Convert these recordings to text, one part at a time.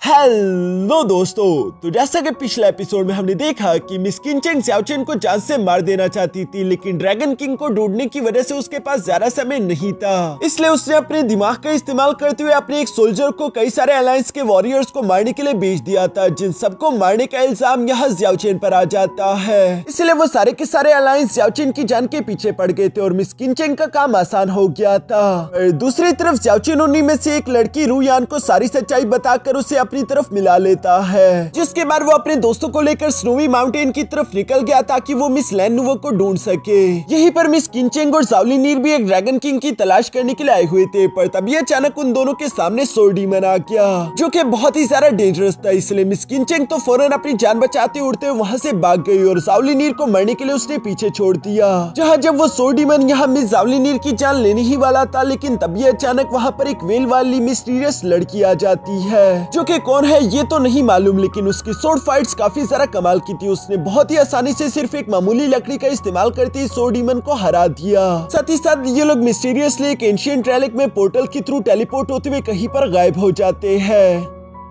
Hello दोस्तों, तो जैसा कि पिछले एपिसोड में हमने देखा कि मिस किनचेंग ज़्याओचेन को जान से मार देना चाहती थी, लेकिन ड्रैगन किंग को ढूंढने की वजह से उसके पास ज्यादा समय नहीं था। इसलिए उसने अपने दिमाग का इस्तेमाल करते हुए अपने एक सोल्जर को कई सारे अलायंस के वॉरियर्स को मारने के लिए भेज दिया था, जिन सबको मारने का इल्जाम यहाँ ज़्याओचेन पर आ जाता है। इसलिए वो सारे के सारे अलायंस ज़्याओचेन की जान के पीछे पड़ गए थे और मिस किनचेंग का काम आसान हो गया था। दूसरी तरफ ज़्याओचेन उन्हीं में से एक लड़की रूयान को सारी सच्चाई बताकर उसे अपनी तरफ मिला लेता है, जिसके बाद वो अपने दोस्तों को लेकर स्नोवी माउंटेन की तरफ निकल गया ताकि वो मिस लैननुवो को ढूंढ सके। यहीं पर मिस किनचेंग और ज़ाओलिनीर भी एक ड्रैगन किंग की तलाश करने के लिए आए हुए थे, पर तभी अचानक उन दोनों के सामने सोर डीमन आ गया, जो कि बहुत ही ज्यादा डेंजरस था। इसलिए मिस किनचेंग तो फौरन अपनी जान बचाते उड़ते हुए वहाँ से भाग गई और ज़ाओलिनीर को मरने के लिए उसने पीछे छोड़ दिया। जहाँ जब वो सोर डीमन यहाँ मिस ज़ाओलिनीर की जान लेने ही वाला था, लेकिन तभी अचानक वहाँ पर एक वेल वाली मिस्टीरियस लड़की आ जाती है, जो कि कौन है ये तो नहीं मालूम, लेकिन उसकी स्वॉर्ड फाइट्स काफी ज्यादा कमाल की थी। उसने बहुत ही आसानी से सिर्फ एक मामूली लकड़ी का इस्तेमाल करते ही सोर डीमन को हरा दिया। साथ ही साथ ये लोग मिस्टीरियसली एक एंशिएंट रेलिक में पोर्टल के थ्रू टेलीपोर्ट होते हुए कहीं पर गायब हो जाते हैं।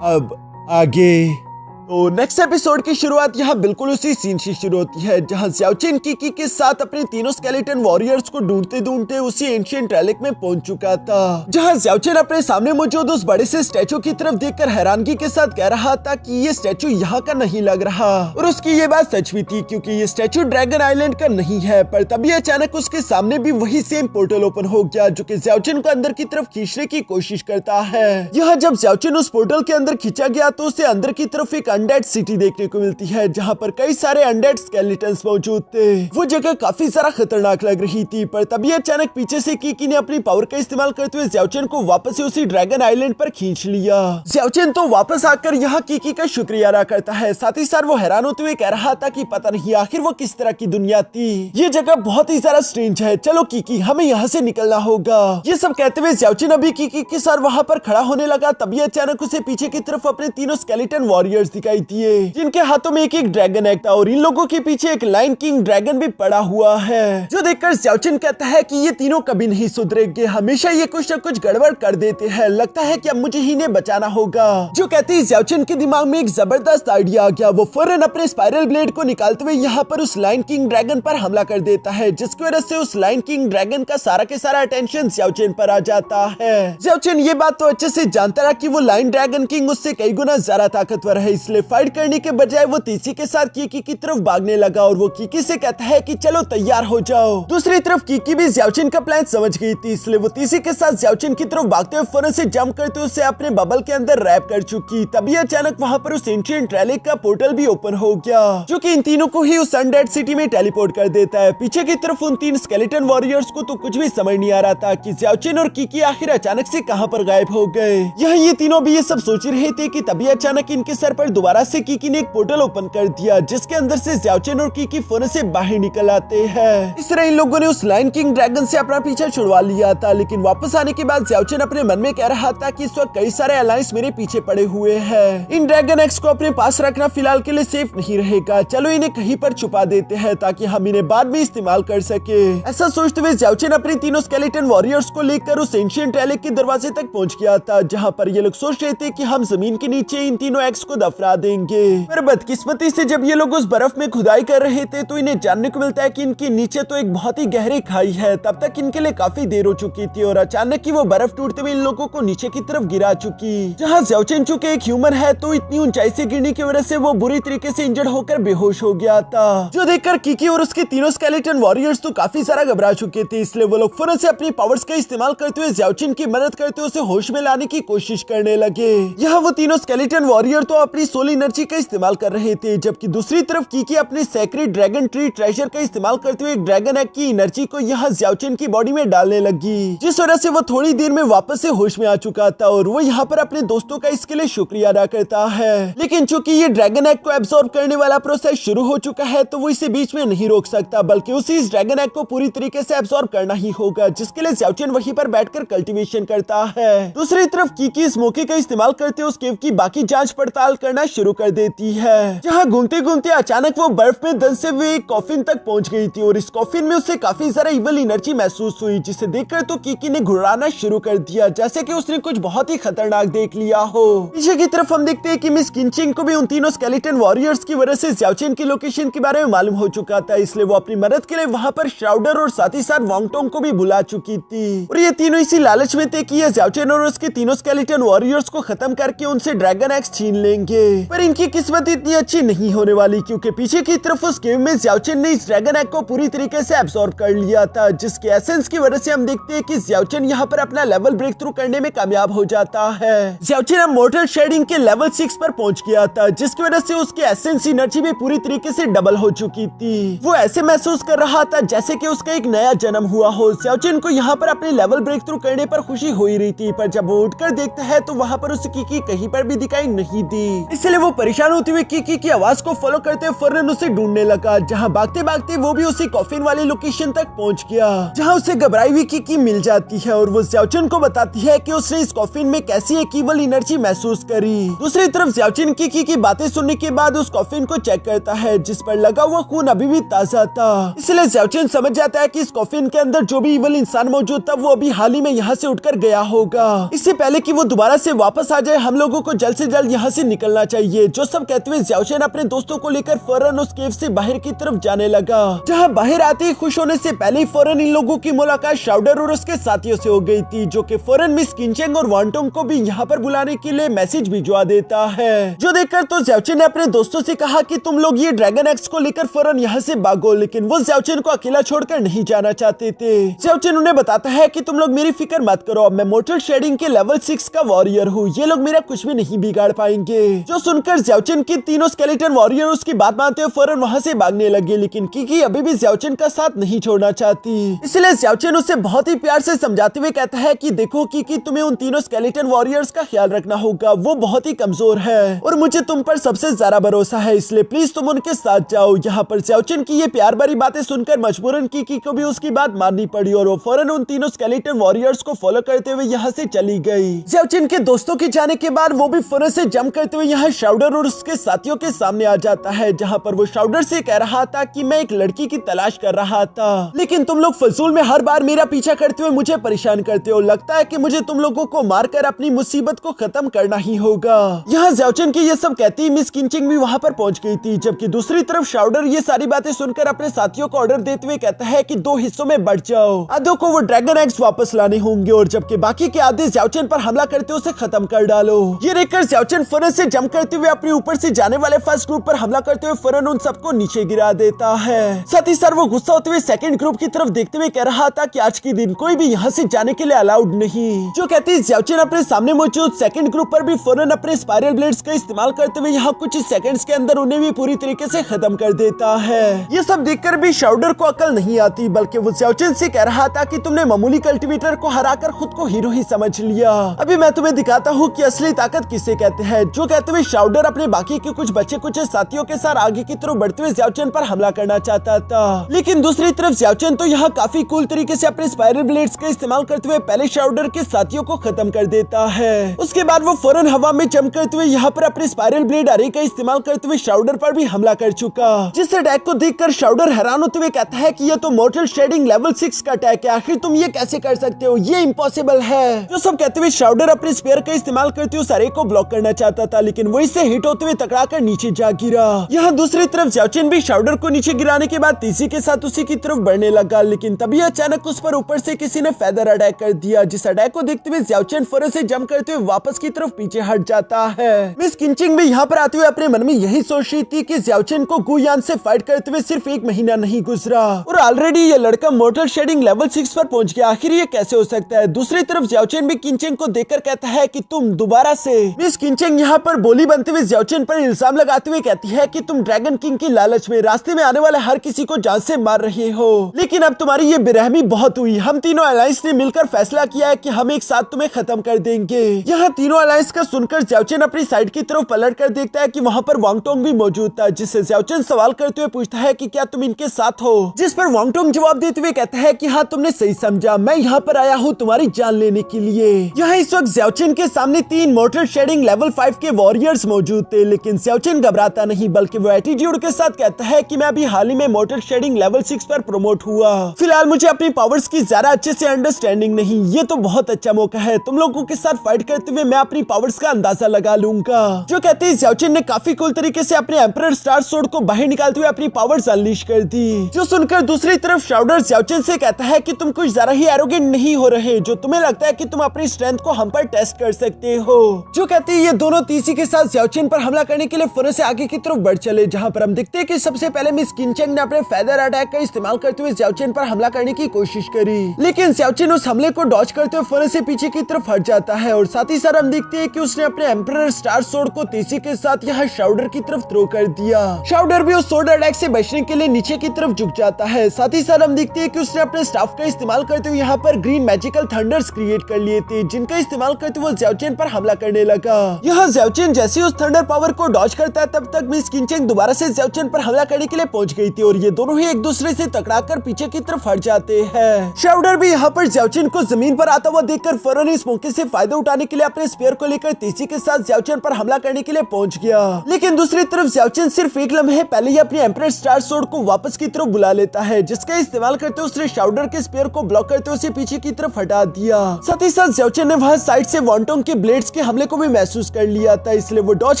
अब आगे तो नेक्स्ट एपिसोड की शुरुआत यहाँ बिल्कुल उसी सीन से शुरू होती है, जहाँ ज़्याओचेन किकी के साथ अपने तीनों स्केलेटन वॉरियर्स को ढूंढते ढूंढते उसी एंशिएंट रेलिक में पहुंच चुका था, जहाँ ज़्याओचेन अपने सामने मौजूद उस बड़े से स्टैचू की तरफ देखकर हैरानगी के साथ कह रहा था कि ये स्टैचू यहाँ का नहीं लग रहा। और उसकी ये बात सच भी थी, क्योंकि ये स्टैचू ड्रैगन आइलैंड का नहीं है। पर तभी अचानक उसके सामने भी वही सेम पोर्टल ओपन हो गया, जो कि ज़्याओचेन को अंदर की तरफ खींचने की कोशिश करता है। यहाँ जब ज़्याओचेन उस पोर्टल के अंदर खींचा गया तो उसे अंदर की तरफ एक अनडेड सिटी देखने को मिलती है, जहाँ पर कई सारे अनडेड स्केलेटन्स मौजूद थे। वो जगह काफी ज्यादा खतरनाक लग रही थी, पर तभी अचानक पीछे से किकी ने अपनी पावर का इस्तेमाल करते हुए ज़्याओचेन को वापस से उसी ड्रैगन आइलैंड पर खींच लिया। ज़्याओचेन तो वापस आकर यहाँ किकी का शुक्रिया अदा करता है। साथ ही साथ वो हैरान होते हुए कह रहा था कि पता नहीं आखिर वो किस तरह की दुनिया थी, ये जगह बहुत ही ज्यादा स्ट्रेंज है, चलो किकी हमें यहाँ से निकलना होगा। ये सब कहते हुए ज़्याओचेन अभी किकी के साथ वहाँ पर खड़ा होने लगा, तभी अचानक उसे पीछे की तरफ अपने तीनों स्केलेटन वॉरियर्स दिखाई दिए, जिनके हाथों में एक ड्रैगन एग था और इन लोगों के पीछे एक लायन किंग ड्रैगन भी पड़ा हुआ है, जो देखकर ज़्याओचेन कहता है कि ये तीनों कभी नहीं सुधरेंगे, हमेशा ये कुछ न कुछ गड़बड़ कर देते हैं, लगता है कि अब मुझे ही इन्हें बचाना होगा। जो कहते ही ज़्याओचेन के दिमाग में एक जबरदस्त आइडिया आ गया। वो फौरन अपने स्पाइरल ब्लेड को निकालते हुए यहाँ पर उस लायन किंग ड्रैगन पर हमला कर देता है, जिसकी वजह से उस लायन किंग ड्रैगन का सारा के सारा अटेंशन ज़्याओचेन पर आ जाता है। ज़्याओचेन ये बात तो अच्छे से जानता रहा कि वो लायन ड्रैगन किंग उससे कई गुना ज्यादा ताकतवर है, इसलिए फाइट करने के बजाय वो तीसी के साथ किकी की तरफ भागने लगा और वो किकी से कहता है कि चलो तैयार हो जाओ। दूसरी तरफ किकी भी ज़्याओचेन का प्लान समझ गई थी, इसलिए वो तीसी के साथ ज़्याओचेन की तरफ भागते हुए फौरन से जंप करते उसे अपने बबल के अंदर रैप कर चुकी। तभी अचानक वहाँ पर उस एंशिएंट रेलिक का पोर्टल भी ओपन हो गया, जो कि इन तीनों को ही उस अनडेड सिटी में टेलीपोर्ट कर देता है। पीछे की तरफ उन तीन स्केलेटन वॉरियर्स को तो कुछ भी समझ नहीं आ रहा था कि ज़्याओचेन और किकी आखिर अचानक से कहां पर गायब हो गए। यहाँ ये तीनों भी ये सब सोच रहे थे कि तभी अचानक इनके सर पर दोबारा से किकी ने एक पोर्टल ओपन कर दिया, जिसके अंदर से ज़्याओचेन और किकी फौरन से बाहर निकल आते हैं। इस तरह इन लोगों ने उस लायन किंग ड्रैगन से अपना पीछा छुड़वा लिया था, लेकिन वापस आने के बाद ज़्याओचेन अपने मन में कह रहा था कि इस वक्त कई सारे अलायंस मेरे पीछे पड़े हुए हैं, इन ड्रैगन एक्स को अपने पास रखना फिलहाल के लिए सेफ नहीं रहेगा, चलो इन्हें कहीं पर छुपा देते हैं ताकि हम इन्हें बाद में इस्तेमाल कर सके। ऐसा सोचते हुए ज़्याओचेन अपने तीनों स्केलेटन वॉरियर्स को लेकर उस एंशिएंट रेलिक के दरवाजे तक पहुंच गया था, जहां पर ये लोग सोच रहे थे कि हम जमीन के नीचे इन तीनों एक्स को दफना देंगे। पर बदकिस्मती से जब ये लोग उस बर्फ में खुदाई कर रहे थे तो इन्हें जानने को मिलता है कि इनके नीचे तो एक बहुत ही गहरी खाई है। तब तक इनके लिए काफी देर हो चुकी थी और अचानक ही वो बर्फ टूटते हुए इन लोगों को नीचे की तरफ गिरा चुकी। जहाँ ज़्याओचेन चूंकि एक ह्यूमन है तो इतनी ऊंचाई से गिरने की वजह से वो बुरी तरीके से इंजर्ड होकर बेहोश हो गया था, जो देखकर किकी और उसके तीनों स्केलेटन वॉरियर्स तो काफी सारा घबरा चुके थे। इसलिए वो लोग फौरन से अपनी पावर्स का इस्तेमाल करते हुए ज़्याओचेन की मदद करते हुए उसे होश में लाने की कोशिश करने लगे। यहाँ वो तीनों स्केलेटन वॉरियर तो अपनी सोल एनर्जी का इस्तेमाल कर रहे थे, जबकि दूसरी तरफ किकी अपने सेक्रेट ड्रैगन ट्री ट्रेजर का इस्तेमाल करते हुए ड्रैगन एग की एनर्जी को यहाँ ज़्याओचेन की बॉडी में डालने लगी, जिस वजह से वो थोड़ी देर में वापस से होश में आ चुका था और वो यहाँ पर अपने दोस्तों का इसके लिए शुक्रिया अदा करता है। लेकिन चूंकि ये ड्रैगन एग को एब्सॉर्ब करने वाला प्रोसेस शुरू हो चुका है तो वो इसे बीच में नहीं रोक सकता, बल्कि उसी इस ड्रैगन एग को पूरी तरीके से एब्सॉर्ब करना ही होगा, जिसके लिए ज़्याओचेन वहीं पर बैठकर कल्टीवेशन करता है। दूसरी तरफ किकी इस मौके का इस्तेमाल करते हुए उस केव की बाकी जांच पड़ताल करना शुरू कर देती है, जहाँ घूमते घूमते अचानक वो बर्फ में दंसे हुए एक कॉफिन तक पहुंच गई थी और इस कॉफिन में उसे काफी सारा इवल एनर्जी महसूस हुई, जिसे देखकर तो किकी ने घुराना शुरू कर दिया जैसे कि उसने कुछ बहुत ही खतरनाक देख लिया हो। पीछे की तरफ हम देखते हैं कि मिस किनचिंग को भी उन तीनों स्केलेटन वॉरियर्स की वजह से ज़्याओचेन की लोकेशन के बारे में मालूम हो चुका था, इसलिए वो अपनी मदद के लिए वहाँ पर श्राउडर और साथ ही साथ वांगटोंग को भी बुला चुकी थी। और ये तीनों इसी लालच में थे कि ये ज़्याओचेन और उसके तीनों स्केलेटन वॉरियर्स को खत्म करके उनसे ड्रैगन एक्स छीन लेंगे। पर इनकी किस्मत इतनी अच्छी नहीं होने वाली, क्योंकि पीछे की तरफ उस केव में ज़्याओचेन ने इस ड्रैगन एक्स को पूरी तरीके से एब्सॉर्ब कर लिया था, जिसके एसेंस की वजह से हम देखते हैं कि ज़्याओचेन यहाँ पर अपना लेवल ब्रेक थ्रू करने में कामयाब हो जाता है। ज़्याओचेन अब मोर्टल शेडिंग के लेवल 6 पर पहुंच गया था, जिसकी वजह से उसकी एसेंस एनर्जी भी पूरी तरीके से डबल हो चुकी थी। वो ऐसे महसूस कर रहा था जैसे कि उसका एक नया जन्म हुआ हो। ज़्याओचेन को यहाँ पर अपने लेवल ब्रेक थ्रू करने पर खुशी हो ही रही थी, पर जब वो उठकर देखता है तो वहाँ पर उसे किकी कहीं पर भी दिखाई नहीं दी। इसलिए वो परेशान होते हुए किकी की आवाज को फॉलो करते हुए फौरन उसे ढूंढने लगा, जहाँ भागते भागते वो भी उसी कॉफिन वाली लोकेशन तक पहुँच गया, जहाँ उसे घबराई हुई किकी मिल जाती है और वो ज़्याओचेन को बताती है कि उसने इस कॉफिन में कैसी एक ईवल एनर्जी महसूस करी। दूसरी तरफ ज़्याओचेन किकी की बातें सुनने के बाद उस कॉफिन को चेक करता है, जिस पर लगा हुआ खून अभी भी ताजा था। इसलिए ज़्याओचेन समझ जाता है कि इस कॉफिन के अंदर जो भी इवल इंसान मौजूद था वो अभी हाल ही में यहाँ से उठकर गया होगा। इससे पहले कि वो दोबारा से वापस आ जाए, हम लोगों को जल्द से जल्द यहाँ से निकलना चाहिए। जो सब कहते हुए ज़्याओचेन अपने दोस्तों को लेकर फौरन उस केव से बाहर की तरफ जाने लगा, जहाँ बाहर आते ही खुश होने से पहले ही फौरन इन लोगों की मुलाकात श्राउडर और उसके साथियों से हो गई थी, जो कि फौरन मिस किनचेंग और वांगटोंग को भी यहाँ पर बुलाने के लिए मैसेज भिजवा देता है। जो देखकर तो ज़्याओचेन ने अपने दोस्तों से कहा कि तुम लोग ये ड्रैगन एक्स को लेकर फौरन यहाँ से भागो, लेकिन वो ज़्याओचेन को अकेला छोड़कर नहीं जाना चाहते थे। ज़्याओचेन उन्हें बताता है कि तुम लोग मेरी फिक्र मत करो, मैं मोर्टल शेडिंग के लेवल 6 का वॉरियर हूँ, ये लोग मेरा कुछ भी नहीं बिगाड़ पाएंगे। जो सुनकर ज़्याओचेन की तीनों स्केलेटन वॉरियर उसकी बात मानते हुए फौरन वहाँ से भागने लगे, लेकिन किकी अभी भी ज़्याओचेन का साथ नहीं छोड़ना चाहती। इसलिए ज़्याओचेन उसे बहुत ही प्यार से समझाते हुए कहता है कि देखो किकी, तुम्हें उन तीनों स्केलेटन वॉरियर्स का ख्याल रखना होगा, वो बहुत ही कमजोर है और मुझे तुम पर सबसे ज्यादा भरोसा है, इसलिए प्लीज तुम उनके साथ जाओ। यहाँ पर ज़्याओचेन की ये प्यार भरी बातें सुनकर मजबूरन किकी को भी उसकी बात माननी पड़ी और वो फौरन उन तीनों स्केलेटन वॉरियर्स को फॉलो करते हुए यहाँ से चली गई। ज़्याओचेन के दोस्तों के जाने के बाद वो भी फौरन से जंप करते हुए यहाँ श्राउडर और उसके साथियों के सामने आ जाता है, जहाँ पर वो श्राउडर से कह रहा था कि मैं एक लड़की की तलाश कर रहा था, लेकिन तुम लोग फजूल में हर बार मेरा पीछा करते हुए मुझे परेशान करते हो, लगता है कि मुझे तुम लोगों को मारकर अपनी मुसीबत को खत्म करना ही होगा। यहाँ ज़्याओचेन के ये सब कहती मिस किनचिंग भी वहाँ पर पहुँच गई थी, जबकि दूसरी तरफ श्राउडर ये सारी बातें सुनकर अपने साथियों को ऑर्डर देते हुए कहता है कि 2 हिस्सों में बढ़ जाओ, आधों को वो ड्रैगन एग्स वापस लाने होंगे और जबकि बाकी के आधे ज़्याओचेन पर हमला करते उसे खत्म कर डालो। ये देखकर ज़्याओचेन फौरन से जंप करते हुए अपने ऊपर से जाने वाले फर्स्ट ग्रुप पर हमला करते हुए फौरन उन सबको नीचे गिरा देता है। साथ ही साथ वो गुस्सा होते हुए सेकंड ग्रुप की तरफ देखते हुए कह रहा था कि आज के दिन कोई भी यहाँ से जाने के लिए अलाउड नहीं। जो कहते ज़्याओचेन अपने सामने मौजूद सेकंड ग्रुप पर भी फौरन अपने स्पाइरल ब्लेड्स का इस्तेमाल करते हुए यहाँ कुछ सेकंड्स के अंदर उन्हें भी पूरी तरीके से खत्म कर देता है। ये सब देखकर भी श्राउडर को अकल नहीं आती, बल्कि वो ज़्याओचेन से कह रहा था कि तुमने मामूली कल्टीवेटर को हराकर खुद को हीरो ही समझ लिया, अभी मैं तुम्हें दिखाता हूँ कि असली ताकत किसे कहते हैं। जो कहते हुए श्राउडर अपने बाकी के कुछ बचे कुछ साथियों के साथ आगे की तरफ बढ़ते हुए ज़्याओचेन पर हमला करना चाहता था, लेकिन दूसरी तरफ ज़्याओचेन तो यहाँ काफी कूल तरीके से अपने स्पाइरल ब्लेड्स का इस्तेमाल करते हुए पहले श्राउडर के साथियों को खत्म कर देता है। उसके बाद वो फौरन हवा में जंप करते हुए यहाँ पर अपने स्पाइरल ब्लेड अरे का इस्तेमाल करते हुए श्राउडर पर भी हमला कर चुका, जिस अटैक को देखकर श्राउडर हैरान होते हुए कहता है कि ये तो मोर्टल शेडिंग लेवल 6 का अटैक है, आखिर तुम ये कैसे कर सकते हो, ये इम्पॉसिबल है। जो सब कहते हुए श्राउडर अपने स्पेयर का इस्तेमाल करते हुए अरे को ब्लॉक करना चाहता था, लेकिन वो इससे हिट होते हुए टकरा कर नीचे जा गिरा। यहाँ दूसरी तरफ ज़्याओचेन भी श्राउडर को नीचे गिराने के बाद तेजी के साथ उसी की तरफ बढ़ने लगा, लेकिन तभी अचानक उस पर ऊपर से किसी ने फेदर अटैक कर दिया, जिस अटैक को देखते हुए ज़्याओचेन फौरन से जंप करते हुए वापस की तरफ पीछे हट जाता है। मिस किनचिंग भी यहाँ पर आते हुए अपने मन में यही सोच रही थी कि ज़्याओचेन को गुयान से फाइट करते हुए सिर्फ 1 महीना नहीं गुजरा और ऑलरेडी ये लड़का मोर्टल शेडिंग लेवल 6 पर पहुंच गया, आखिर ये कैसे हो सकता है। दूसरी तरफ ज़्याओचेन भी किनचिंग को देखकर कहता है कि तुम दोबारा से। मिस किनचिंग यहाँ पर बोली बनते हुए ज़्याओचेन पर इल्जाम लगाते हुए कहती है कि तुम ड्रैगन किंग की लालच में रास्ते में आने वाले हर किसी को जान से मार रहे हो, लेकिन अब तुम्हारी ये बेरहमी बहुत हुई। हम तीनों अलायंस ने मिलकर फैसला किया है कि हम एक साथ तुम्हें खत्म कर देंगे। यहाँ तीनों अलायंस का सुनकर ज़्याओचेन अपनी साइड की तरफ पलट कर देखता है कि वहाँ पर वांगटोंग भी मौजूद था, जिससे ज़्याओचेन सवाल करते हुए पूछता है कि क्या तुम इनके साथ हो, जिस पर वांगटोंग जवाब देते हुए कहता है कि हाँ तुमने सही समझा, मैं यहाँ पर आया हूँ तुम्हारी जान लेने के लिए। यहाँ इस वक्त ज़्याओचेन के सामने 3 मोर्टल शेडिंग लेवल 5 के वॉरियर स्ट्राउडर्स मौजूद थे, लेकिन xiaochen घबराता नहीं बल्कि वो एटीट्यूड के साथ कहता है कि मैं अभी हाल ही में मोटर शेडिंग लेवल 6 पर प्रमोट हुआ। फिलहाल मुझे अपनी पावर्स की ज्यादा अच्छे से अंडरस्टैंडिंग नहीं, ये तो बहुत अच्छा मौका है, तुम लोगों के साथ फाइट करते हुए मैं अपनी पावर्स का अंदाजा लगा लूंगा। जो कहते हैं xiaochen ने काफी कूल तरीके से अपने एम्परर स्टार सोर्ड को बाहर निकालते हुए अपनी पावर्स अनलीश कर दी। जो सुनकर दूसरी तरफ श्राउडर xiaochen से कहता है कि तुम कुछ ज्यादा ही एरोगेंट नहीं हो रहे, जो तुम्हें लगता है कि तुम अपनी स्ट्रेंथ को हम पर टेस्ट कर सकते हो। जो कहते हैं ये दोनों तीसी के साथ xiaochen पर हमला करने के लिए फौरन से आगे की तरफ बढ़ चले, जहां पर हम देखते हैं कि सबसे पहले मिस किनचेंग ने अपने फेदर अटैक का इस्तेमाल करते हुए xiaochen पर हमला करने की कोशिश करी, लेकिन xiaochen उस हमले को डॉज करते हुए फौरन से पीछे की तरफ हट जाता है और साथ ही साथ हम देखते हैं कि उसने अपने एम्परर स्टार सोर्ड को तीसी के साथ यहाँ श्राउडर की तरफ थ्रो कर दिया। श्राउडर भी उस सोर्ड अटैक से बचने के लिए नीचे की तरफ झुक जाता है। साथ ही साथ हम देखते हैं कि उसने अपने स्टाफ का इस्तेमाल करते हुए यहाँ पर ग्रीन मैजिकल थंडर्स क्रिएट कर लिए थे, जिनका इस्तेमाल करते हुए xiaochen पर हमला करने लगा। यहाँ xiaochen जैसे उस थंडर पावर को डॉज करता है, तब तक मिस किनचेंग दोबारा से xiaochen पर हमला करने के लिए पहुंच गई थी और ये दोनों ही एक दूसरे से टकराकर पीछे की तरफ हट जाते हैं। श्राउडर भी यहाँ पर xiaochen को जमीन पर आता हुआ देखकर फौरन इस मौके से फायदा उठाने के लिए अपने स्पेयर को लेकर तीसी के साथ xiaochen पर हमला करने के लिए पहुंच गया, लेकिन दूसरी तरफ xiaochen सिर्फ एक लम्हे पहले ही अपनी एम्परर स्टार सोर्ड को वापस की तरफ बुला लेता है, जिसका इस्तेमाल करते हुए उसने श्राउडर के स्पेयर को ब्लॉक करते हुए उसे पीछे की तरफ हटा दिया। साथ ही साथ xiaochen ने वहां साइड से वांटोंग के ब्लेड्स के हमले को भी महसूस कर लिया था, इसलिए वो डॉज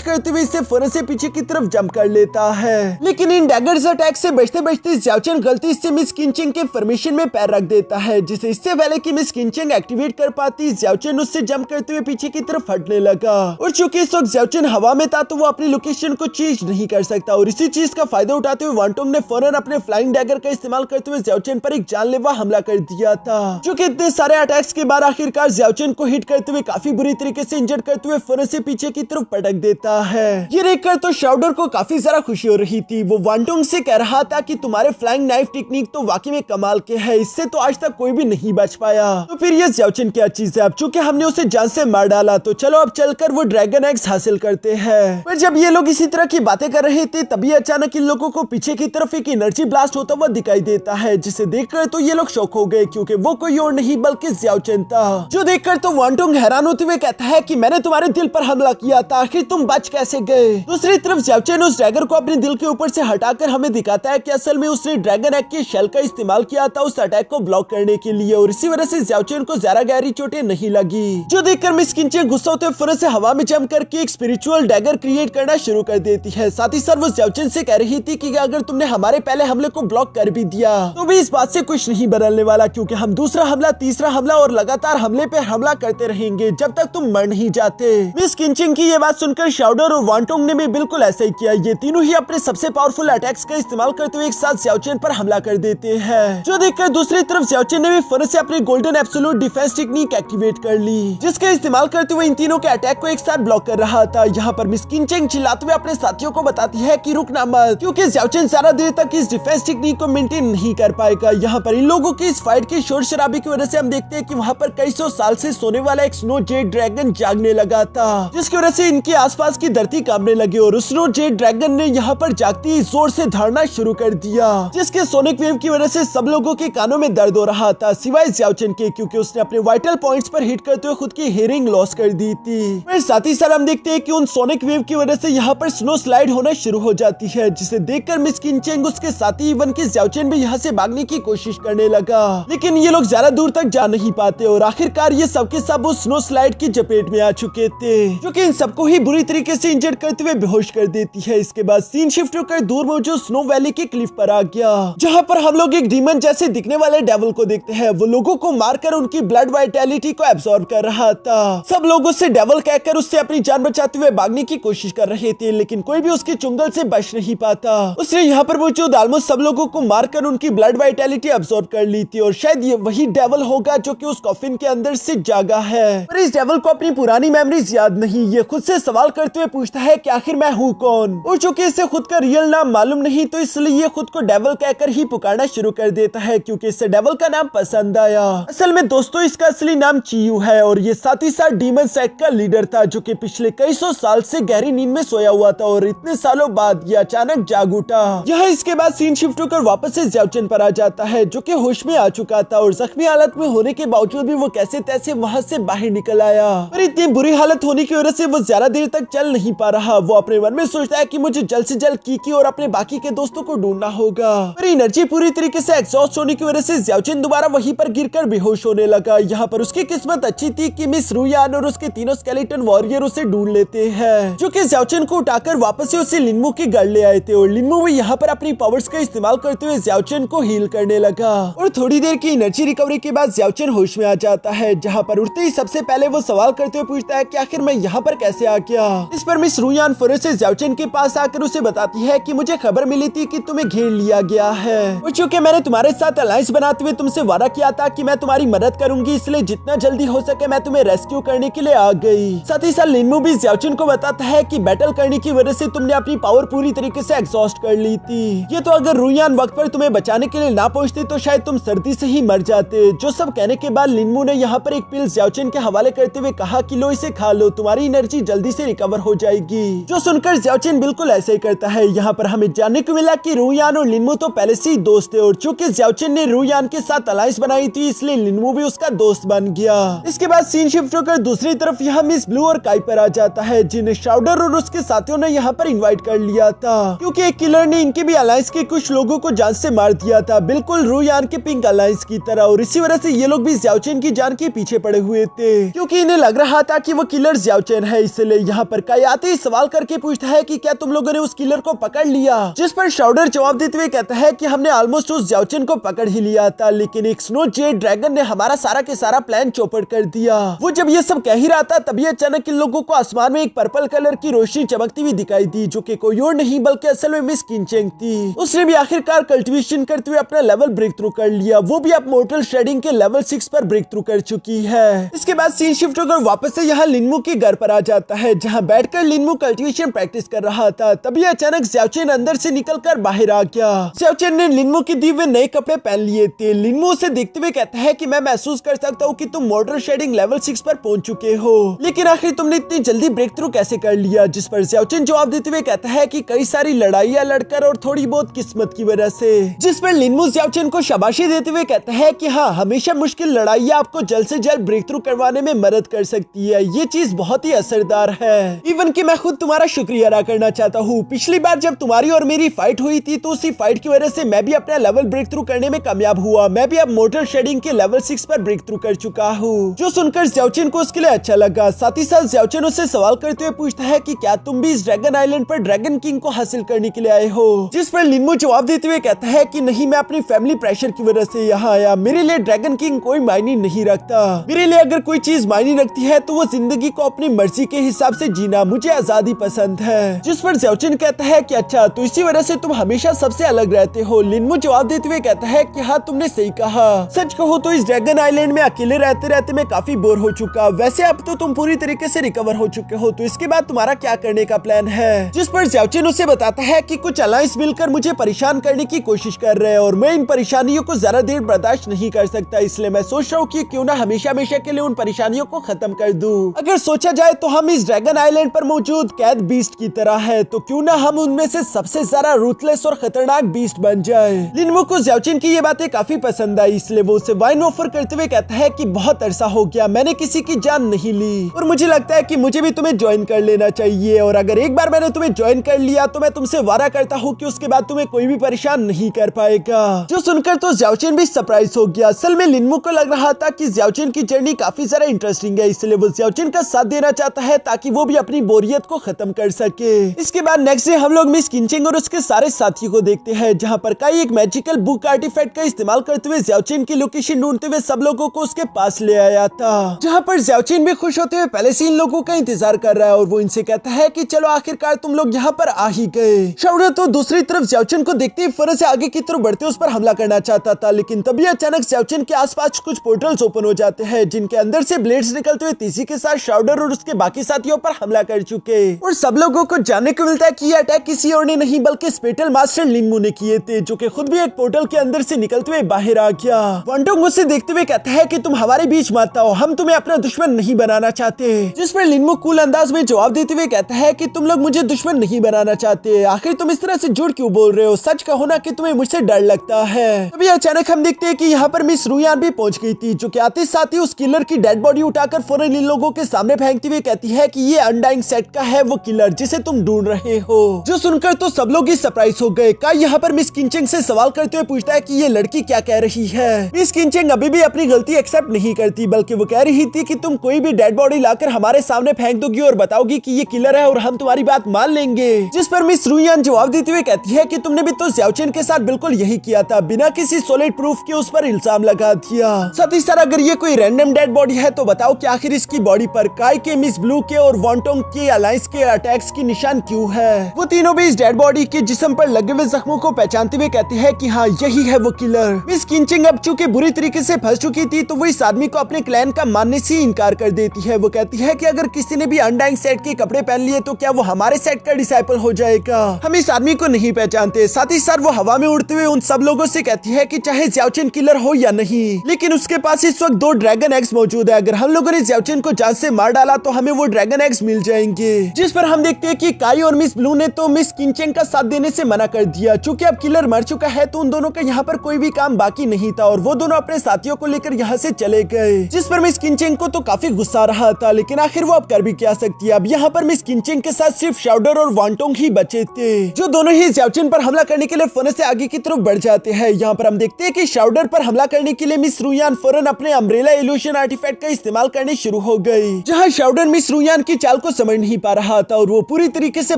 करते हुए इसे फौरन से पीछे की तरफ जंप कर लेता है। लेकिन इन डैगर्स अटैक से बचते बचते xiaochen गलती से मिस किनचेंग के फॉर्मेशन में पैर रख देता है, जिसे इससे पहले कि मिस किनचेंग एक्टिवेट कर पाती xiaochen उससे जंप करते हुए पीछे की तरफ हटने लगा। और चूंकि इस वक्त xiaochen हवा में था तो वो अपनी लोकेशन को चेंज नहीं कर सकता, और इसी चीज का फायदा उठाते हुए वांटोंग ने फौरन अपने फ्लाइंग डैगर का इस्तेमाल करते हुए xiaochen पर एक जानलेवा हमला कर दिया था। जो कि इतने सारे अटैक्स के बाद आखिरकार xiaochen को हिट करते हुए काफी बुरी तरीके से इंजर्ड करते हुए फौरन से पीछे की तरफ पटक देता है। ये देखकर तो श्राउडर को काफी ज्यादा खुशी हो रही थी। वो वांटोंग से कह रहा था कि तुम्हारे फ्लाइंग नाइफ टेक्निक तो वाकई में कमाल के है, इससे तो आज तक कोई भी नहीं बच पाया। तो फिर ये xiaochen क्या चीज है, अब चूंकि हमने उसे जान से मार डाला तो चलो अब चलकर वो ड्रैगन एग्स हासिल करते हैं। पर जब ये लोग इसी तरह की बातें कर रहे थे तभी अचानक इन लोगों को पीछे की तरफ एक एनर्जी ब्लास्ट होता हुआ दिखाई देता है, जिसे देखकर तो ये लोग शॉक हो गए, क्योंकि वो कोई और नहीं बल्कि xiaochen था। जो देखकर तो वांटोंग हैरान होते हुए कहता है कि मैंने तुम्हारे दिल पर हमला किया था, आखिर तुम बच कैसे गए। दूसरी तरफ xiaochen उस ड्रैगन को अपने दिल के ऊपर से हटाकर हमें दिखाता है कि असल में उसने ड्रैगन एग के शेल का इस्तेमाल किया था उस अटैक को ब्लॉक करने के लिए, और इसी वजह से xiaochen को ज्यादा गहरी चोटें नहीं लगी। जो देखकर मिस किनचेंग गुस्सा होते हुए फौरन से हवा में जंप करके एक स्पिरिचुअल डैगर क्रिएट करना शुरू कर देती है। साथ ही साथ वो xiaochen से कह रही थी कि अगर तुमने हमारे पहले हमले को ब्लॉक कर भी दिया तो भी इस बात से कुछ नहीं बदलने वाला, क्योंकि हम दूसरा हमला, तीसरा हमला और लगातार हमले पे हमला करते रहेंगे जब तक तुम मर नहीं जाते। मिस किनचेंग की ये बात सुनकर श्राउडर और वांटोंग ने भी बिल्कुल ऐसा ही किया। ये तीनों ही अपने सबसे पावरफुल अटैक्स का इस्तेमाल करते हुए एक साथ xiaochen पर हमला कर देते हैं। जो देखकर दूसरी तरफ xiaochen ने भी फौरन से अपनी golden absolute defence technique activate कर ली, जिसका इस्तेमाल करते हुए इन तीनों के अटैक को एक साथ ब्लॉक कर रहा था। यहाँ पर मिस किनचेंग चिल्लाते हुए अपने साथियों को बताती है कि रुकना मत, क्योंकि xiaochen सारा देर तक इस डिफेंस टेक्निक को मेंटेन नहीं कर पाएगा। यहाँ पर इन लोगों की इस फाइट की शोर शराबी की वजह से हम देखते हैं कि वहाँ पर कई सौ साल से सोने वाला एक स्नो जेड ड्रैगन जागने लगा था, जिसकी वजह से इनके आसपास की धरती कांपने लगी और उस स्नो जेड ड्रैगन ने यहाँ पर जागते ही जोर से धड़ना शुरू कर दिया, जिसके सोनिक वेव की वजह से सब लोगों के कानों में दर्द हो रहा था सिवाय xiaochen के, क्योंकि उसने अपने वाइटल पॉइंट्स पर हिट करते हुए खुद की हियरिंग लॉस कर दी थी। फिर साथ ही साथ हम देखते हैं कि उन सोनिक वेव की वजह से यहाँ पर स्नो स्लाइड होना शुरू हो जाती है, जिसे देखकर मिस किनचेंग उसके साथी इवन की xiaochen भी यहाँ से भागने की कोशिश करने लगा, लेकिन ये लोग ज्यादा दूर तक जा नहीं पाते और आखिरकार ये सबके सब उस स्नो स्लाइड की चपेट में आ चुके थे, जो कि इन सबको ही बुरी तरीके से इंजर्ड करते हुए बेहोश कर देती है। इसके बाद सीन शिफ्ट होकर दूर मौजूद स्नो वैली के क्लिफ पर आ गया, जहाँ पर हम लोग एक डीमन जैसे दिखने वाले डेविल को देखते हैं। वो लोगों को मारकर उनकी ब्लड वाइटैलिटी को एब्सॉर्ब कर रहा था। सब लोग उससे डेविल कहकर उससे अपनी जान बचाते हुए भागने की कोशिश कर रहे थे, लेकिन कोई भी उसके चुंगल से बच नहीं पाता। उसने यहाँ पर मौजूद ऑलमोस्ट सब लोगों को मारकर उनकी ब्लड वाइटैलिटी एब्सॉर्ब कर ली थी, और शायद ये वही डेविल होगा जो कि उस कॉफिन के अंदर से जागा है। पर इस डेविल को अपनी पुरानी मेमोरीज याद नहीं। ये खुद से सवाल करते हुए पूछता है कि आखिर मैं हूँ कौन, और चूंकि इसे खुद का रियल नाम मालूम नहीं तो इसलिए ये खुद को डेविल कहकर ही पुकारना शुरू कर देता है, क्योंकि इसे डेविल का नाम पसंद आया। असल में दोस्तों इसका असली नाम चियू है, और ये साथ ही साथ डीमन सेक्ट का लीडर था, जो कि पिछले कई सौ साल से गहरी नींद में सोया हुआ था और इतने सालों बाद ये अचानक जाग उठा। यहाँ इसके बाद सीन शिफ्ट होकर वापस से xiaochen पर आ जाता है, जो कि होश में आ चुका था, और जख्मी हालत में होने के बावजूद भी वो कैसे तैसे वहाँ से बाहर निकल आया। पर इतनी बुरी हालत होने की वजह से वो ज्यादा देर देर तक चल नहीं पा रहा। वो अपने मन में सोचता है कि मुझे जल्द से जल्द कीकी और अपने बाकी के दोस्तों को ढूंढना होगा। पर एनर्जी पूरी तरीके से एग्जॉस्ट होने की वजह से ज़्याओचिन दोबारा वहीं पर गिरकर बेहोश होने लगा। यहाँ पर उसकी किस्मत अच्छी थी कि मिस रुयान और उसके तीनों स्केलेटन वॉरियर उसे ढूंढ लेते हैं, जो कि ज़्याओचिन को उठाकर वापस से उसे लिनमू के घर ले आए थे। और लिनमू भी यहाँ पर अपनी पावर्स का इस्तेमाल करते हुए ज़्याओचिन को हील करने लगा। और थोड़ी देर की एनर्जी रिकवरी के बाद ज़्याओचिन होश में आ जाता है, जहाँ पर उठते ही सबसे पहले वो सवाल करते हुए पूछता है कि आखिर मैं यहाँ पर कैसे आ गया। इस पर मिस रुयान फौरन से ज़्याओचिन के पास आकर उसे बताती है कि मुझे खबर मिली थी कि तुम्हें घेर लिया गया है, और चूंकि मैंने तुम्हारे साथ अलायंस बनाते हुए तुमसे वादा किया था कि मैं तुम्हारी मदद करूंगी, इसलिए जितना जल्दी हो सके मैं तुम्हें रेस्क्यू करने के लिए आ गई। साथ ही साथ लिनमू भी ज़्याओचिन को बताता है कि बैटल करने की वजह से तुमने अपनी पावर पूरी तरीके से एग्जॉस्ट कर ली थी। ये तो अगर रुयान वक्त पर तुम्हें बचाने के लिए ना पहुंचती तो शायद तुम सर्दी से ही मर जाते। जो सब कहने के बाद लिनमू ने यहाँ पर एक पिल ज़्याओचिन के हवाले करते हुए कहा कि लो इसे खा लो, तुम्हारी एनर्जी जल्दी से रिकवर हो जाएगी। जो सुनकर ज़्याओचिन बिल्कुल ऐसे ही करता है। यहाँ पर हमें जानने को मिला कि रुयान और लिनमू तो पहले से ही दोस्त थे, और चूंकि ज़्याओचिन ने रुयान के साथ अलायंस बनाई थी इसलिए लिनमू भी उसका दोस्त बन गया। इसके बाद सीन शिफ्ट होकर दूसरी तरफ यहाँ मिस ब्लू और काइपर आ जाता है, जिन्हें श्राउडर और उसके साथियों ने यहाँ पर इनवाइट कर लिया था, क्योंकि एक किलर ने इनके भी अलायंस के कुछ लोगों को जान से मार दिया था, बिल्कुल रुयान के पिंक अलायंस की तरह। और इसी वजह से ये लोग भी ज़्याओचिन की जान के पीछे पड़े हुए थे, क्योंकि इन्हें लग रहा था कि वो किलर ज़्याओचिन है। इसलिए यहाँ पर काई आते ही सवाल करके पूछता है कि क्या तुम लोगों ने उस किलर को पकड़ लिया, जिस पर श्राउडर जवाब देते हुए कहता है कि हमने ऑलमोस्ट उस ज़्याओचिन को पकड़ ही लिया था, लेकिन एक स्नो जेड ड्रैगन ने हमारा सारा के सारा प्लान चौपट कर दिया। वो जब ये सब कह ही रहा था तभी अचानक इन लोगों को आसमान में एक पर्पल कलर की रोशनी चमकती हुई दिखाई दी, जो कि कोई और नहीं बल्कि असल में मिस किनचेंग थी। उसने भी आखिरकार कल्टिवेशन करते हुए अपना लेवल ब्रेक थ्रू कर लिया। वो भी अब मोर्टल शेडिंग के लेवल 6 पर ब्रेक थ्रू कर चुकी है। इसके बाद सीन शिफ्ट होकर वापस से यहाँ लिनमू के घर पर आ जाता है, जहाँ बैठकर लिनमू कल्टिवेशन प्रैक्टिस कर रहा था। तभी अचानक ज़्याओचिन अंदर से निकलकर बाहर आ गया। ज़्याओचिन ने लिनमू की दी हुए नए कपड़े पहन लिए थे। लिनमू उसे देखते हुए कहता है कि मैं महसूस कर सकता हूँ कि तुम मोर्टल शेडिंग लेवल 6 पर पहुंच चुके हो, लेकिन आखिर तुमने इतनी जल्दी ब्रेक थ्रू कैसे कर लिया। जिस पर ज़्याओचिन जवाब देते हुए कहता है कि कई सारी लड़ाइयाँ लड़कर और थोड़ी बहुत किस्मत की वजह से। जिस पर लिनमू ज़्याओचिन को शाबाशी देते हुए कहता है कि हाँ, हमेशा मुश्किल लड़ाइयाँ आपको जल्द से जल्द ब्रेक थ्रू करवाने में मदद कर सकती है। ये चीज बहुत ही असरदार है। इवन कि मैं खुद तुम्हारा शुक्रिया अदा करना चाहता हूँ। पिछली बार जब तुम्हारी और मेरी फाइट हुई थी तो उसी फाइट की वजह से मैं भी अपना लेवल ब्रेक थ्रू करने में कामयाब हुआ। मैं भी अब मोर्टल शेडिंग के लेवल 6 पर ब्रेक थ्रू कर चुका हूँ। जो सुनकर ज़्याओचिन को उसके लिए अच्छा लगा। साथ ही साथ ज़्याओचिन उससे सवाल करते हुए पूछता है कि क्या तुम भी इस ड्रैगन आइलैंड पर ड्रैगन किंग को हासिल करने के लिए आए हो। जिस पर लिनमू जवाब देते हुए कहता है कि नहीं, मैं अपनी फैमिली प्रेशर की वजह से यहाँ आया। मेरे लिए ड्रैगन किंग कोई मायने नहीं रखता। मेरे लिए अगर कोई चीज मायने रखती है तो वो जिंदगी को अपनी मर्जी के हिसाब से जीना। मुझे आजादी पसंद है। जिस पर ज़्याओचिन कहता है कि अच्छा, तो इसी वजह से तुम हमेशा सबसे अलग रहते हो। लिनमू जवाब देते हुए कहता है कि हाँ, तुमने सही कहा। सच कहो तो इस ड्रैगन आइलैंड में अकेले रहते रहते मैं काफी बोर हो चुका। वैसे अब तो तुम पूरी तरीके से रिकवर हो चुके हो, तो इसके बाद तुम्हारा क्या करने का प्लान है। जिस पर ज़्याओचिन उसे बताता है कि कुछ अलायंस मिलकर मुझे परेशान करने की कोशिश कर रहे हैं और मैं इन परेशानियों को ज्यादा देर बर्दाश्त नहीं कर सकता। इसलिए मैं सोच रहा हूँ कि क्यों ना हमेशा हमेशा के लिए उन परेशानियों को खत्म कर दूं। अगर सोचा जाए तो हम इस ड्रैगन आइलैंड पर मौजूद कैद बीस्ट की तरह है, तो क्यों ना हम उनमें से सबसे ज्यादा रूथलेस और खतरनाक बीस्ट बन जाए। लिनमू को ज़्याओचिन की ये बातें काफी पसंद आई, इसलिए वो उसे वाइन ऑफर करते हुए कहता है कि बहुत अरसा हो गया मैंने किसी की जान नहीं ली और मुझे लगता है कि मुझे भी तुम्हें ज्वाइन कर लेना चाहिए। और अगर एक बार मैंने तुम्हें ज्वाइन कर लिया तो मैं तुमसे वादा करता हूँ कि उसके बाद तुम्हें कोई भी परेशान नहीं कर पाएगा। जो सुनकर तो ज़्याओचिन भी सरप्राइज हो गया। असल में लिनमू को लग रहा था कि ज़्याओचिन की जर्नी काफी ज्यादा इंटरेस्टिंग है, इसलिए वो ज़्याओचिन का साथ देना चाहता है ताकि वो भी अपनी बोरियत को खत्म कर सके। इसके बाद नेक्स्ट डे हम लोग मिस किनचेंग और उसके सारे साथियों को देखते हैं, जहाँ पर काई एक मैजिकल बुक आर्टिफैक्ट का इस्तेमाल करते हुए ज़्याओचिन की लोकेशन ढूंढते हुए सब लोगों को उसके पास ले आया था, जहाँ पर ज़्याओचिन भी खुश होते हुए पहले से इन लोगों का इंतजार कर रहा है और वो इनसे कहता है कि चलो आखिरकार तुम लोग यहाँ पर आ ही गए। श्राउडर तो दूसरी तरफ ज़्याओचिन को देखते ही फौरन से आगे की तरफ बढ़ते उस पर हमला करना चाहता था, लेकिन तभी अचानक ज़्याओचिन के आसपास कुछ पोर्टल्स ओपन हो जाते हैं, जिनके अंदर से ब्लेड्स निकलते हुए तेजी के साथ श्राउडर और उसके बाकी साथियों पर हमला कर चुके और सब लोगों को जानने को मिलता है कि ये अटैक किसी और ने नहीं बल्कि स्पेटल मास्टर लिनमू ने किए थे, जो कि खुद भी एक पोर्टल के अंदर से निकलते हुए बाहर आ गया। वांटोंग उसे देखते हुए कहता है कि तुम हमारे बीच मत आओ, हम तुम्हें अपना दुश्मन नहीं बनाना चाहते। जिस पर लिनमू कूल अंदाज में जवाब देते हुए कहता है कि तुम लोग मुझे दुश्मन नहीं बनाना चाहते, आखिर तुम इस तरह से झूठ क्यों बोल रहे हो। सच कहो ना कि तुम्हें मुझसे डर लगता है। तभी अचानक हम देखते हैं कि यहाँ पर मिस रुयान भी पहुंच गई थी, जो कि आते साथ ही उस किलर की डेड बॉडी उठाकर फौरन इन लोगों के सामने फेंकती हुई कहती है कि ये अनडाइंग सेट का है वो किलर जिसे तुम ढूंढ रहे हो। जो सुनकर तो सब लोग ही सरप्राइज हो गए। काई यहाँ पर मिस किंचेंग से सवाल करते हुए पूछता है कि ये लड़की क्या कह रही है। मिस किंचेंग अभी भी अपनी गलती एक्सेप्ट नहीं करती, बल्कि वो कह रही थी कि तुम कोई भी डेड बॉडी लाकर हमारे सामने फेंक दोगी और बताओगी कि ये किलर है और हम तुम्हारी बात मान लेंगे। जिस पर मिस रूयान जवाब देते हुए कहती है कि तुमने भी तो ज़्याओचेन के साथ बिल्कुल यही किया था, बिना किसी सॉलिड प्रूफ के उस पर इल्जाम लगा दिया। साथ ही साथ अगर ये कोई रैंडम डेड बॉडी है तो बताओ कि आखिर इसकी बॉडी पर काई के, मिस ब्लू के और वॉन्टोंग के अलायंस के अटैक्स की निशान क्यों है। वो तीनों भी इस डेड बॉडी के जिस्म पर लगे हुए जख्मों को पहचानते हुए कहती है कि हाँ यही है वो किलर। मिस किंचिंग अब चूंकि बुरी तरीके से फंस चुकी थी तो वो इस आदमी को अपने क्लैन का मानने से इनकार कर देती है। वो कहती है कि अगर किसी ने भी अनडाइंग सेट के कपड़े पहन लिए तो क्या वो हमारे सेट का डिसाइपल हो जाएगा। हम इस आदमी को नहीं पहचानते। साथ ही साथ वो हवा में उड़ते हुए उन सब लोगों से कहती है कि चाहे ज़्याओचेन किलर हो या नहीं, लेकिन उसके पास इस वक्त 2 ड्रैगन एग्स मौजूद है। अगर हम लोगों ने ज़्याओचेन को जान से मार डाला तो हमें वो ड्रैगन एग्स मिल जाएंगे। जिस पर हम देखते हैं कि काई और मिस ब्लू ने तो मिस किंचेंग का साथ देने से मना कर दिया। चूंकि अब किलर मर चुका है तो उन दोनों का यहाँ पर कोई भी काम बाकी नहीं था और वो दोनों अपने साथियों को लेकर यहाँ से चले गए। जिस पर मिस किंचेंग को तो काफी गुस्सा आ रहा था, लेकिन आखिर वो अब कर भी क्या सकती है। अब यहाँ पर मिस किंचेंग के साथ सिर्फ शाउडर और वॉन्टोंग ही बचे थे, जो दोनों ही ज़्याओचेन पर हमला करने के लिए फर्नेस से आगे की तरफ बढ़ जाते हैं। यहाँ पर हम देखते हैं कि शाउडर पर हमला करने के लिए मिस रूयान फौरन अपने अम्ब्रेला इल्यूशन आर्टिफैक्ट का इस्तेमाल करने शुरू हो गई। जहाँ शाउडर मिस रूयान की चाल को समझ नहीं पा रहा था और वो पूरी तरीके से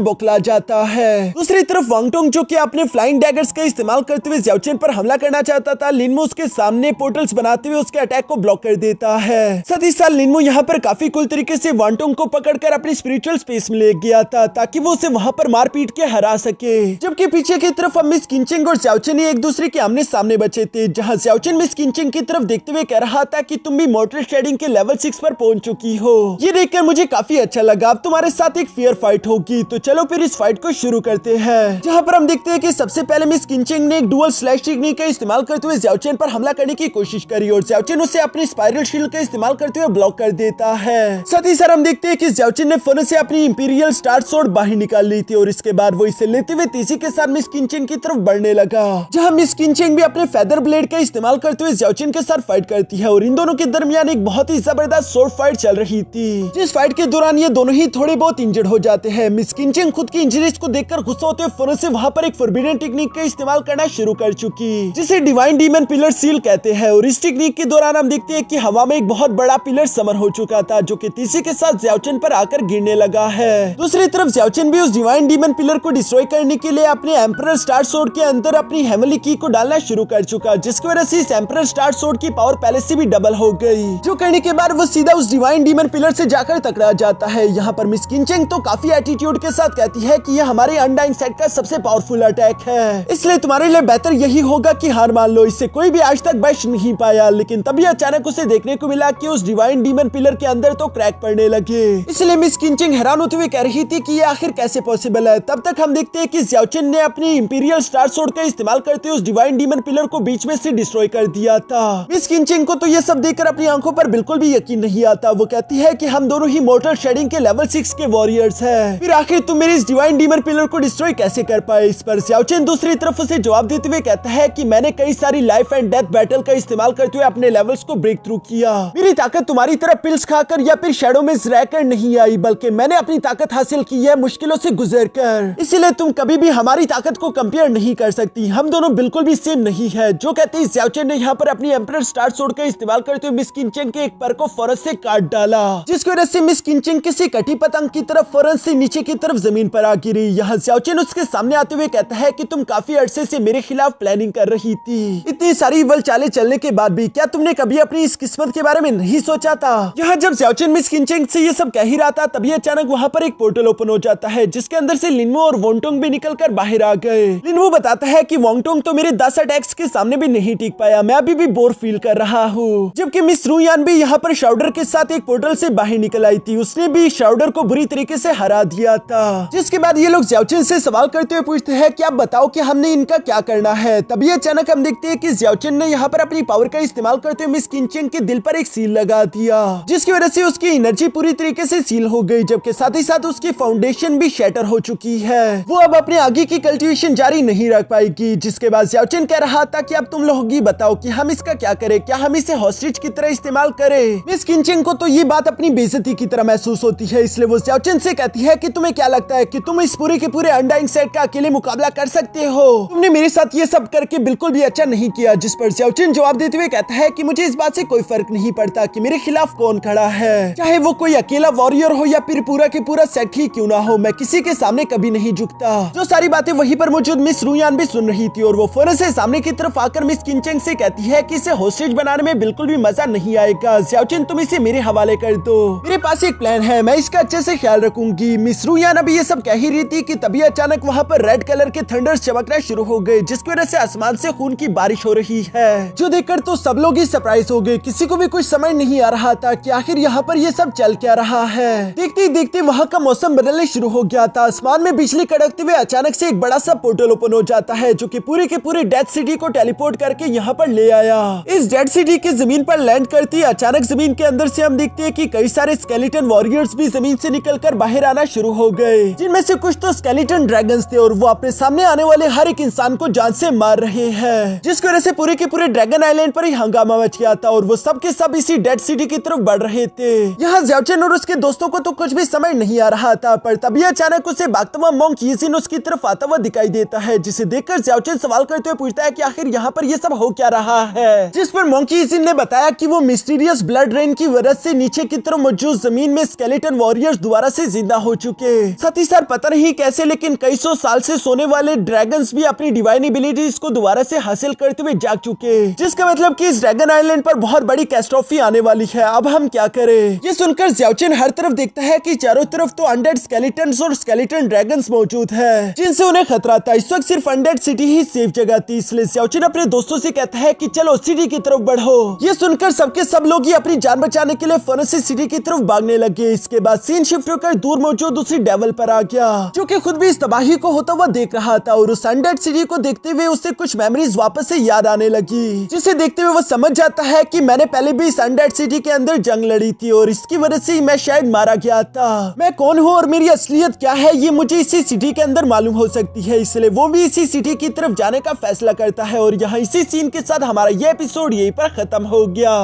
बौखला जाता है। दूसरी तरफ वॉन्टोंग जो कि अपने फ्लाइंग डैगर्स का इस्तेमाल करते हुए ज़्याओचेन पर हमला करना चाहता था, लिनमो उसके सामने पोर्टल्स बनाते हुए उसके अटैक को ब्लॉक कर देता है। साथ ही साथ लिनमो यहाँ पर काफी कूल तरीके से वॉन्टोंग को पकड़कर अपनी स्पिरिचुअल स्पेस में ले गया था ताकि वो उसे वहाँ पर मार पीट के हरा सके। जबकि पीछे की तरफ अब मिस किंचेंग और ज़्याओचेन एक दूसरे के आमने सामने बचे थे, जहाँ ज़्याओचेन मिस किंचेंग की तरफ देखते हुए कह रहा था कि तुम भी मोर्टल शेडिंग के लेवल 6 पर पहुंच चुकी हो। ये देखकर मुझे काफी अच्छा लगा। अब तुम्हारे साथ एक फेयर फाइट होगी, तो चलो फिर इस फाइट को शुरू करते हैं। जहाँ पर हम देखते हैं कि सबसे पहले मिस किंचेंग ने एक डुअल स्लैश टेक्निक का इस्तेमाल करते हुए ज़्याओचेन पर हमला करने की कोशिश करी और ज़्याओचेन उसे अपनी स्पाइरल शील्ड का इस्तेमाल करते हुए ब्लॉक कर देता है। साथ ही साथ हम देखते हैं कि ज़्याओचेन ने फर्नेस से अपनी इंपीरियल स्टार स्वॉर्ड बाहर निकाल ली थी और इसके बाद वो इसे लेते हुए तेजी के साथ मिस किंचेंग की तरफ बढ़ने लगा, जहाँ मिस किंचेंग भी अपने फेदर ब्लेड का इस्तेमाल करते हुए ज़्याओचेन के साथ फाइट करती है और इन दोनों के दरमियान एक बहुत ही जबरदस्त स्वॉर्ड फाइट चल रही थी। जिस फाइट के दौरान ये दोनों ही थोड़े बहुत इंजर्ड हो जाते हैं। मिस किंचेंग खुद की इंजरीज को देखकर गुस्सा होते हुए फर्नेस से वहाँ पर एक फॉरबिडन टेक्निक का इस्तेमाल करना शुरू कर चुकी, जिसे डिवाइन डीमन पिलर सील कहते हैं। और इस टेक्निक के दौरान हम देखते हैं कि हवा में एक बहुत बड़ा पिलर समर हो चुका था, जो कि तेजी के साथ ज़्याओचेन पर आकर गिरने लगा है। दूसरी तरफ ज़्याओचेन भी उस डिवाइन डीमन पिलर को डिस्ट्रॉय करने के लिए अपने एम्परर स्टार स्वॉर्ड के अंदर अपनी हेवनली की को डालना शुरू कर चुका, जिसकी वजह से इस एम्परर स्टार स्वॉर्ड की पावर पहले से भी डबल हो गई, जो करने के बाद वो सीधा उस डिवाइन डीमन पिलर से जाकर टकरा जाता है। यहाँ पर मिस किंचेंग तो काफी एटीट्यूड के साथ कहती है कि यह हमारे अनडाइंग सेट का सबसे पावरफुल अटैक है, इसलिए तुम्हारे लिए बेहतर यही होगा कि हार मान लो। इससे कोई भी आज तक बच नहीं पाया, लेकिन तभी अचानक उसे देखने को मिला कि उस डिवाइन डीमन पिलर के अंदर तो क्रैक पड़ने लगे। इसलिए मिस किंचेंग हैरान होते हुए कह रही थी कि ये आखिर कैसे पॉसिबल है। तब तक हम देखते हैं कि ज़्याओचेन ने अपनी इंपीरियल स्टार स्वॉर्ड का इस्तेमाल करते हुए उस डिवाइन डीमन पिलर को बीच में से डिस्ट्रॉय कर दिया था। मिस किंचेंग को तो ये सब देखकर अपनी आंखों पर बिल्कुल भी यकीन नहीं आता। वो कहती है कि हम दोनों ही मोर्टल शेडिंग के लेवल 6 के वॉरियर्स हैं, फिर आखिर तुम मेरे इस डिवाइन डीमन पिलर को डिस्ट्रॉय कैसे कर पाए। इस पर ज़्याओचेन दूसरी तरफ उसे जवाब देते हुए कहता है कि मैंने कई सारी लाइफ एंड डेथ बैटल का इस्तेमाल करते हुए अपने लेवल्स को ब्रेक थ्रू किया। मेरी ताकत तुम्हारी तरह पिल्स खाकर या फिर शैडो में रहकर नहीं आई, बल्कि मैंने अपनी ताकत हासिल की है मुश्किलों से गुजर कर। इसलिए तुम कभी भी हमारी ताकत को कंपेयर नहीं कर सकती। हम दोनों बिल्कुल भी सेम नहीं है। जो कहते हैं ज़्याओचेन ने यहाँ पर अपनी एम्परर स्टार स्वॉर्ड का इस्तेमाल करते हुए मिस किंचेंग के एक पर को फौरन से काट डाला, जिसकी वजह से मिस किंचेंग किसी कटी पतंग की तरफ फौरन से नीचे की तरफ जमीन पर आ गिरी। यहाँ ज़्याओचेन उसके सामने आते हुए कहता है कि तुम काफी अरसे से मेरे खिलाफ प्लानिंग कर रही थी। इतनी सारी इवल चालें चलने के बाद भी क्या तुमने कभी अपनी इस किस्मत के बारे में नहीं सोचा था। यहाँ जब ज़्याओचेन मिस किंचेंग से ये सब कह ही रहा था, तभी अचानक वहाँ पर एक पोर्टल ओपन हो जाता है, जिसके अंदर से लिनमो और वॉन्टोंग भी निकलकर बाहर आ गए। लिनमो बताता है कि वॉन्टोंग तो मेरे 10 अटैक्स के सामने भी नहीं टिक पाया, मैं अभी भी बोर फील कर रहा हूँ। जबकि मिस रूयान भी यहाँ पर शाउडर के साथ एक पोर्टल से बाहर निकल आई थी, उसने भी शाउडर को बुरी तरीके से हरा दिया था। जिसके बाद ये लोग ज़्याओचेन से सवाल करते हुए पूछते हैं कि आप बताओ कि हमने इनका क्या करना है। तभी अचानक हम देखते हैं कि ज़्याओचेन ने यहाँ पर अपनी पावर का इस्तेमाल करते हुए मिस किंचेंग के दिल पर एक सील लगा दिया, जिसकी वजह से उसकी एनर्जी पूरी तरीके से सील हो गई, जबकि साथ ही साथ उसकी फाउंडेशन भी शैटर हो चुकी है। वो अब अपने आगे की कल्टीवेशन जारी नहीं रख पाएगी। जिसके बाद ज़्याओचेन कह रहा था कि अब तुम लोग ही बताओ कि हम इसका क्या करें, क्या हम इसे हॉस्टेज की तरह इस्तेमाल करें। मिस किंचेंग को तो ये बात अपनी बेइज्जती की तरह महसूस होती है, इसलिए वो ज़्याओचिन से कहती है कि तुम्हें क्या लगता है कि तुम इस पूरे के पूरे अनडाइंग सेट का अकेले मुकाबला कर सकते हो? तुमने मेरे साथ ये सब करके बिल्कुल भी अच्छा नहीं किया। जिस पर ज़्याओचिन जवाब देते हुए कहता है कि मुझे इस बात से कोई फर्क नहीं पड़ता कि मेरे खिलाफ कौन खड़ा है, चाहे वो कोई अकेला वॉरियर हो या फिर पूरा के पूरा सेट ही क्यों ना हो, मैं किसी के सामने कभी नहीं झुकता। जो सारी बातें वहीं पर मौजूद मिस रुयान भी सुन रही थी और वो फौरन से सामने की तरफ आकर मिस किनचेंग से कहती है कि इसे होस्टेज बनाने में बिल्कुल भी मजा नहीं आएगा। ज़्याओचिन तुम इसे मेरे हवाले कर दो, मेरे पास एक प्लान है, मैं इसका अच्छे से ख्याल रखूंगी। मिस रुयान अभी ये सब कह ही रही थी कि तभी अचानक वहाँ पर रेड कलर के थंडर्स चमकना शुरू हो गए, जिसकी वजह से आसमान से खून की बारिश हो रही है, जो देखकर तो सब लोग ही सरप्राइज हो गए। किसी को भी कुछ समझ नहीं आ रहा था कि आखिर यहाँ पर ये सब चल क्या रहा है। देखते ही देखते वहाँ का मौसम बदलने शुरू हो गया था। आसमान में बिजली कड़कते हुए अचानक से एक बड़ा सा पोर्टल ओपन हो जाता है, जो कि पूरे के पूरे डेथ सिटी को टेलीपोर्ट करके यहाँ पर ले आया। इस डेथ सिटी की जमीन पर लैंड करती अचानक जमीन के अंदर से हम देखते हैं कि कई सारे स्केलेटन वॉरियर्स भी जमीन से निकलकर बाहर आना शुरू हो गए, जिनमें से कुछ तो स्केलेटन ड्रैगन्स थे और वो अपने सामने आने वाले हर एक इंसान को जान से मार रहे हैं, जिसकी वजह से पूरे के पूरे ड्रैगन आइलैंड पर ही हंगामा मच गया था और वो सब के सब इसी डेड सिटी की तरफ बढ़ रहे थे। यहाँ ज़्याओचिन और उसके दोस्तों को तो कुछ भी समझ नहीं आ रहा था, पर तभी अचानक उसे भागता हुआ मोंक यीजिन उसकी तरफ आता हुआ दिखाई देता है, जिसे देखकर ज़्याओचिन सवाल करते हुए पूछता है कि आखिर यहाँ पर ये सब हो क्या रहा है। जिस पर मोंक यीजिन ने बताया कि वो मिस्टीरियस ब्लड रेन की वजह से नीचे की तरफ मौजूद जमीन में स्केलेटन वॉरियर्स दोबारा से जिंदा हो चुके। साथ ही साथ पता नहीं कैसे लेकिन कई सौ साल से सोने वाले ड्रैगन्स भी अपनी डिवाइन एबिलिटीज को दोबारा से हासिल करते हुए जाग चुके, जिसका मतलब कि इस ड्रैगन आइलैंड पर बहुत बड़ी कैटास्ट्रोफी आने वाली है। अब हम क्या करें? ये सुनकर ज़्याओचिन हर तरफ देखता है कि चारों तरफ तो अनडेड स्केलेटन्स और स्केलेटन ड्रैगन्स मौजूद है, जिनसे उन्हें खतरा था। इस वक्त सिर्फ अनडेड सिटी ही सेफ जगह थी, इसलिए ज़्याओचिन अपने दोस्तों से कहता है कि चलो सिटी की तरफ बढ़ो। ये सुनकर सबके सब लोग ही अपनी जान बचाने के लिए फौरन से सिटी की तरफ भागने लगे। इसके बाद सीन शिफ्ट होकर दूर मौजूद उसी डेवल पर आ गया, जो कि खुद भी इस तबाही को होता हुआ देख रहा था और उस अनडेड सिटी को देखते हुए उससे कुछ मेमोरीज वापस से याद आने लगी, जिसे देखते हुए वो समझ जाता है कि मैंने पहले भी इस अनडेड सिटी के अंदर जंग लड़ी थी और इसकी वजह से मैं शायद मारा गया था। मैं कौन हूँ और मेरी असलियत क्या है ये मुझे इसी सिटी के अंदर मालूम हो सकती है, इसलिए वो भी इसी सिटी की तरफ जाने का फैसला करता है। और यहाँ इसी सीन के साथ हमारा ये एपिसोड यहीं पर खत्म हो गया।